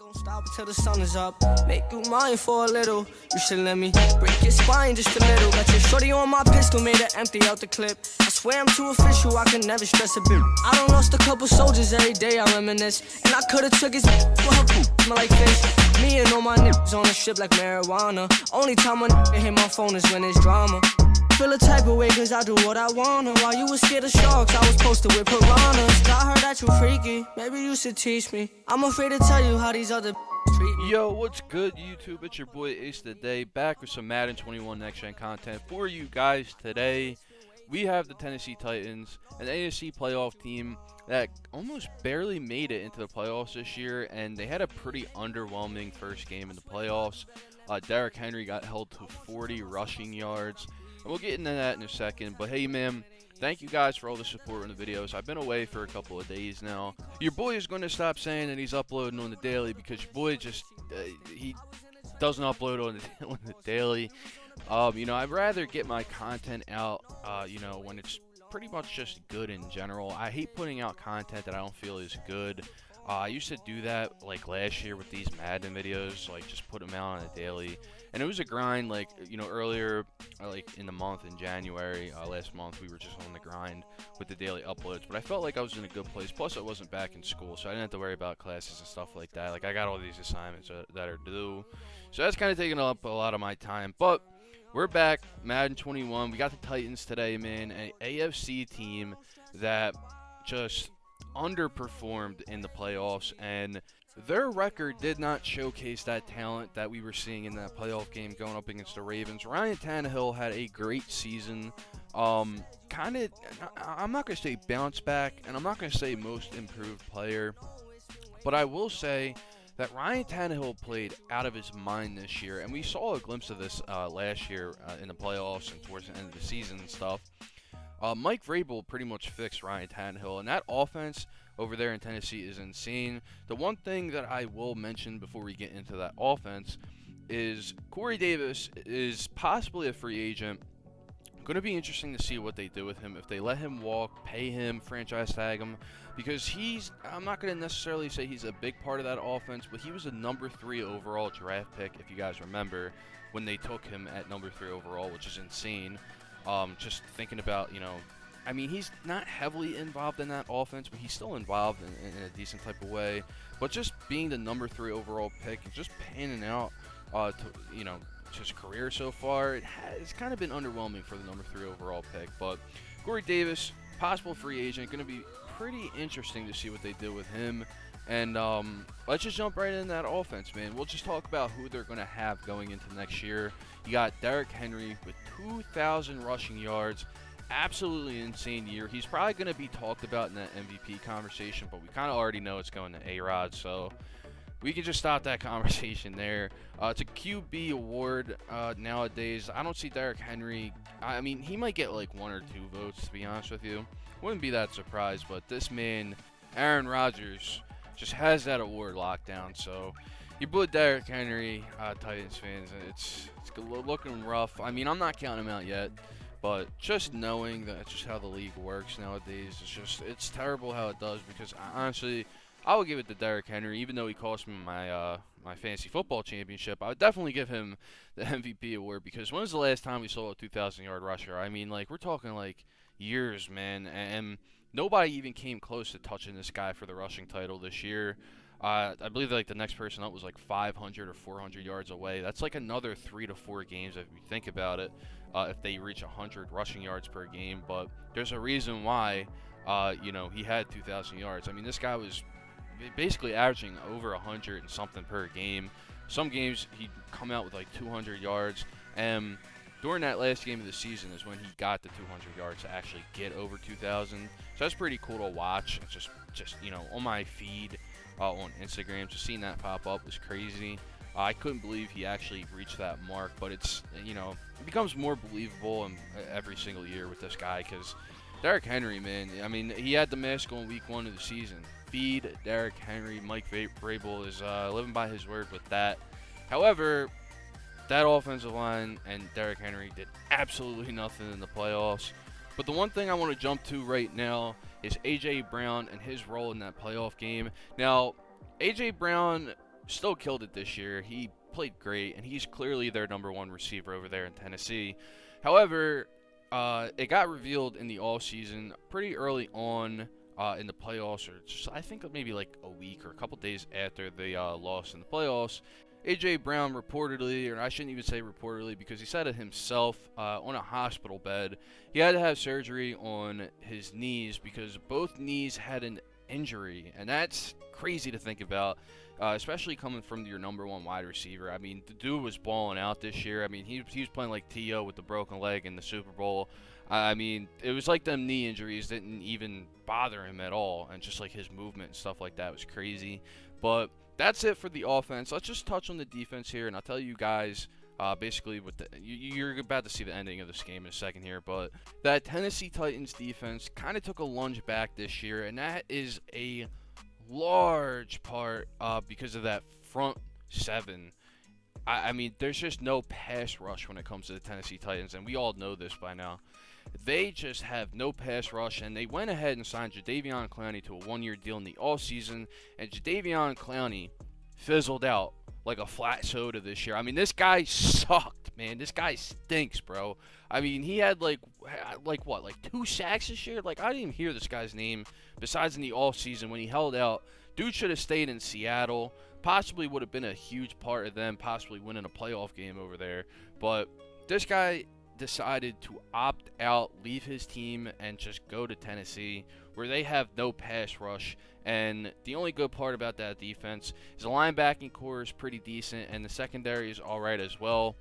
Gon' stop till the sun is up. Make you mine for a little. You should let me break your spine just a little. Got your shorty on my pistol, made her empty out the clip. I swear I'm too official, I can never stress a bit. I done lost a couple soldiers every day, I reminisce. And I could've took his for her poop, smell like fish. Me and all my niggas on a ship like marijuana. Only time I hit my phone is when it's drama. Feel a type of way cause I do what I wanna. While you was scared of sharks, I was posted with piranhas. I heard that you freaky, maybe you should teach me. I'm afraid to tell you how these other treat me. Yo, what's good, YouTube? It's your boy Ace the Day, back with some Madden 21 Next Gen content for you guys today. We have the Tennessee Titans, an AFC playoff team that almost barely made it into the playoffs this year, and they had a pretty underwhelming first game in the playoffs. Derrick Henry got held to 40 rushing yards. And we'll get into that in a second, but hey man, thank you guys for all the support on the videos. I've been away for a couple of days now. Your boy is going to stop saying that he's uploading on the daily because your boy just, he doesn't upload on the daily. I'd rather get my content out, when it's pretty much just good in general. I hate putting out content that I don't feel is good. I used to do that like last year with these Madden videos, like just put them out on a daily. And it was a grind, like, earlier, like in the month in January, last month, we were just on the grind with the daily uploads. But I felt like I was in a good place. Plus, I wasn't back in school, so I didn't have to worry about classes and stuff like that. Like, I got all these assignments that are due. So that's kind of taking up a lot of my time. But we're back, Madden 21. We got the Titans today, man. An AFC team that just underperformed in the playoffs, and their record did not showcase that talent that we were seeing in that playoff game going up against the Ravens. Ryan Tannehill had a great season. I'm not going to say bounce back, and I'm not going to say most improved player, but I will say that Ryan Tannehill played out of his mind this year, and we saw a glimpse of this last year in the playoffs and towards the end of the season and stuff. Mike Vrabel pretty much fixed Ryan Tannehill, and that offense over there in Tennessee is insane. The one thing that I will mention before we get into that offense is Corey Davis is possibly a free agent. Going to be interesting to see what they do with him. If they let him walk, pay him, franchise tag him, because I'm not going to necessarily say he's a big part of that offense, but he was a number 3 overall draft pick, if you guys remember, when they took him at number 3 overall, which is insane. Just thinking about, he's not heavily involved in that offense, but he's still involved in a decent type of way. But just being the number 3 overall pick and just panning out, his career so far, it's kind of been underwhelming for the number 3 overall pick. But Corey Davis, possible free agent, going to be pretty interesting to see what they do with him. And let's just jump right into that offense, man. We'll just talk about who they're going to have going into next year. You got Derrick Henry with 2,000 rushing yards. Absolutely insane year. He's probably going to be talked about in that MVP conversation, but we kind of already know it's going to A-Rod, so we can just stop that conversation there. It's a QB award nowadays. I don't see Derrick Henry. He might get like 1 or 2 votes, to be honest with you. Wouldn't be that surprised, but this man, Aaron Rodgers, just has that award locked down. So your boy Derrick Henry, Titans fans, it's looking rough. I'm not counting him out yet, but just knowing that it's just how the league works nowadays, it's terrible how it does, because honestly, I would give it to Derrick Henry, even though he cost me my fantasy football championship. I would definitely give him the MVP award, because when was the last time we saw a 2,000-yard rusher? We're talking like years, man, and nobody even came close to touching this guy for the rushing title this year. I believe like the next person up was like 500 or 400 yards away. That's like another 3 to 4 games if you think about it, if they reach 100 rushing yards per game. But there's a reason why, he had 2,000 yards. This guy was basically averaging over 100 and something per game. Some games he'd come out with like 200 yards, and during that last game of the season is when he got the 200 yards to actually get over 2,000. So that's pretty cool to watch. It's just on my feed on Instagram, just seeing that pop up was crazy. I couldn't believe he actually reached that mark, but it becomes more believable every single year with this guy, because Derrick Henry, man, he had the mask on week 1 of the season. Feed Derrick Henry. Mike Vrabel is living by his word with that. However, that offensive line and Derrick Henry did absolutely nothing in the playoffs. But the one thing I want to jump to right now is A.J. Brown and his role in that playoff game. Now, A.J. Brown still killed it this year. He played great, and he's clearly their #1 receiver over there in Tennessee. However, it got revealed in the offseason pretty early on in the playoffs, or just, I think maybe like a week or a couple days after they lost in the playoffs. A.J. Brown reportedly, or I shouldn't even say reportedly because he said it himself, on a hospital bed, he had to have surgery on his knees because both knees had an injury, and that's crazy to think about, especially coming from your #1 wide receiver. I mean, the dude was balling out this year. I mean, he was playing like T.O. with the broken leg in the Super Bowl. I mean, it was like them knee injuries didn't even bother him at all, and just like his movement and stuff like that was crazy. But that's it for the offense. Let's just touch on the defense here, and I'll tell you guys basically what you're about to see the ending of this game in a second here. But that Tennessee Titans defense kind of took a lunge back this year, and that is a large part because of that front seven. I mean, there's just no pass rush when it comes to the Tennessee Titans, and we all know this by now. They just have no pass rush, and they went ahead and signed Jadeveon Clowney to a 1-year deal in the offseason, and Jadeveon Clowney fizzled out like a flat soda this year. I mean, this guy sucked, man. This guy stinks, bro. I mean, he had like 2 sacks this year? Like, I didn't even hear this guy's name besides in the offseason when he held out. Dude should have stayed in Seattle. Possibly would have been a huge part of them possibly winning a playoff game over there. But this guy decided to opt out, leave his team, and just go to Tennessee, where they have no pass rush. And the only good part about that defense is the linebacking core is pretty decent, and the secondary is all right as well.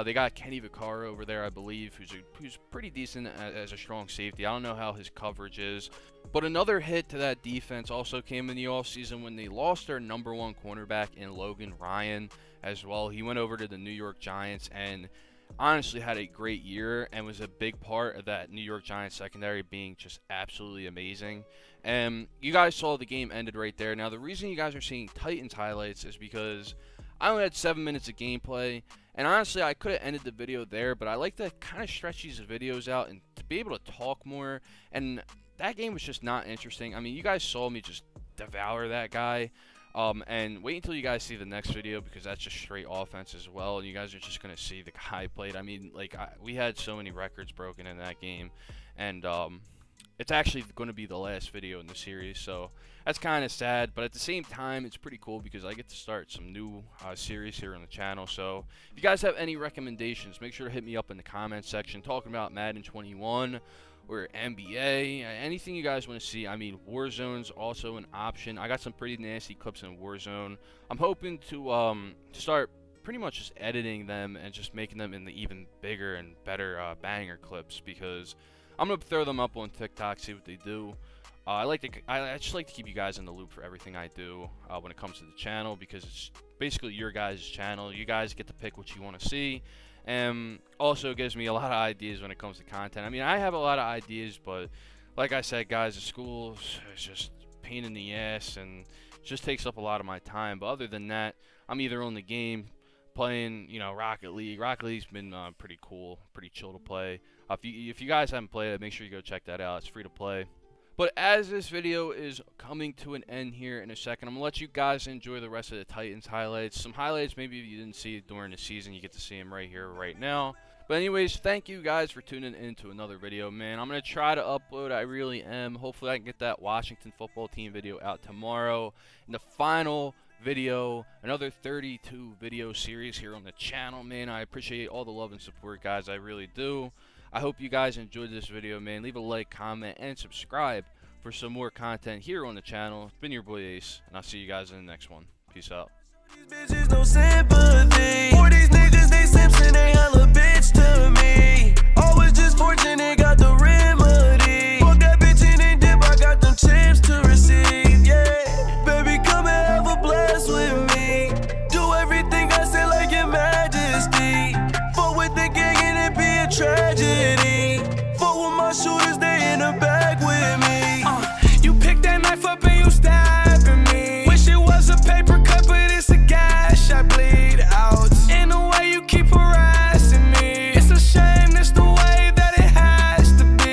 They got Kenny Vaccaro over there, I believe, who's pretty decent as a strong safety. I don't know how his coverage is. But another hit to that defense also came in the offseason when they lost their #1 cornerback in Logan Ryan as well. He went over to the New York Giants and honestly had a great year and was a big part of that New York Giants secondary being just absolutely amazing. And you guys saw the game ended right there. Now, the reason you guys are seeing Titans highlights is because I only had 7 minutes of gameplay, and honestly, I could have ended the video there, but I like to kind of stretch these videos out and to be able to talk more, and that game was just not interesting. I mean, you guys saw me just devour that guy. And wait until you guys see the next video, because that's just straight offense as well, and you guys are just going to see the guy played. I mean, like, we had so many records broken in that game, and it's actually going to be the last video in the series, so that's kind of sad, but at the same time, it's pretty cool because I get to start some new series here on the channel. So if you guys have any recommendations, make sure to hit me up in the comments section talking about Madden 21 or NBA, anything you guys want to see. I mean, Warzone's also an option. I got some pretty nasty clips in Warzone. I'm hoping to start pretty much just editing them and just making them into even bigger and better banger clips, because I'm gonna throw them up on TikTok, see what they do. I just like to keep you guys in the loop for everything I do when it comes to the channel, because it's basically your guys' channel. You guys get to pick what you want to see. And also gives me a lot of ideas when it comes to content. I mean, I have a lot of ideas, but like I said, guys, the school is just a pain in the ass and it just takes up a lot of my time. But other than that, I'm either on the game playing, you know, Rocket League. Rocket League's been pretty cool, pretty chill to play. If you guys haven't played it, make sure you go check that out. It's free to play. But as this video is coming to an end here in a second, I'm going to let you guys enjoy the rest of the Titans highlights. Some highlights maybe you didn't see during the season, you get to see them right here, right now. But anyways, thank you guys for tuning in to another video, man. I'm going to try to upload, I really am. Hopefully I can get that Washington football team video out tomorrow. And the final video, another 32 video series here on the channel, man. I appreciate all the love and support, guys. I really do. I hope you guys enjoyed this video, man. Leave a like, comment, and subscribe for some more content here on the channel. It's been your boy Ace, and I'll see you guys in the next one. Peace out. These bitches no sympathy. For these niggas, they simps and they hella bitch to me. Always just fortunate, got the remedy. Fuck that bitch and they dip, I got them chips to receive, yeah. Baby, come and have a blast with me. Do everything I say like your majesty. Fuck with the gang and it be a tragedy. Fuck with my shooters, they in the back with me. You pick that knife up and you stabbing me. Wish it was a paper cut, but it's a gash I bleed out. In the way you keep harassing me, it's a shame, it's the way that it has to be.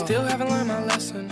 Still haven't learned my lesson.